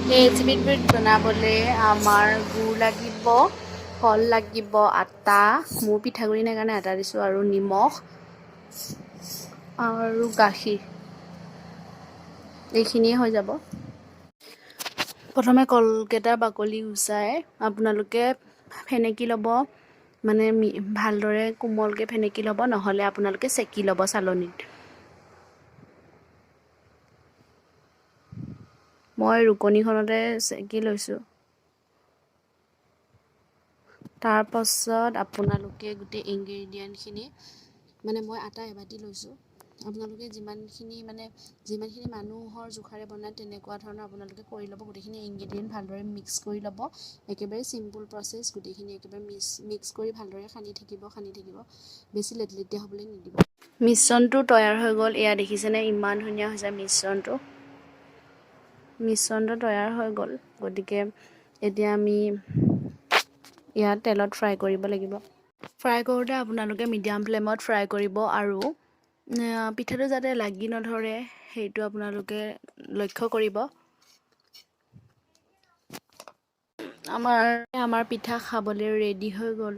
এই পিঠাবিধ বনাবলৈ আমাৰ গুড় লাগিব, কল লাগিব, আটা, মোৰ পিঠাগুড়ি নাই কাৰণে আটা দিছোঁ, আৰু নিমখ আৰু গাখীৰ, এইখিনিয়ে হৈ যাব। প্ৰথমে কলকেইটাৰ বাকলি গুচাই আপোনালোকে ফেনেকি ল'ব, মানে ভালদৰে কোমলকৈ ফেনেকি ল'ব, নহ'লে আপোনালোকে চেকি ল'ব চালনীত। মই ৰুকনিখনতে চেকি লৈছোঁ। তাৰপাছত আপোনালোকে গোটেই ইনগ্ৰেডিয়েণ্টখিনি, মানে মই আটা এবাটি লৈছোঁ, আপোনালোকে যিমানখিনি মানুহৰ জোখাৰে বনায় তেনেকুৱা ধৰণৰ আপোনালোকে কৰি ল'ব। গোটেইখিনি ইনগ্ৰেডিয়েণ্ট ভালদৰে মিক্স কৰি ল'ব, একেবাৰে চিম্পুল প্ৰচেছ। গোটেইখিনি একেবাৰে মিক্স কৰি ভালদৰে সানি থাকিব, বেছি লেটলেটীয়া হ'বলৈ নিদিব। মিশ্ৰণটো তৈয়াৰ হৈ গ'ল, এয়া দেখিছেনে ইমান ধুনীয়া হৈছে মিশ্ৰণটো তৈয়াৰ হৈ গ'ল। গতিকে এতিয়া আমি ইয়াত তেলত ফ্ৰাই কৰিব লাগিব। ফ্ৰাই কৰোঁতে আপোনালোকে মিডিয়াম ফ্লেমত ফ্ৰাই কৰিব, আৰু পিঠাটো যাতে লাগি নধৰে সেইটো আপোনালোকে লক্ষ্য কৰিব। আমাৰ পিঠা খাবলৈ ৰেডি হৈ গ'ল।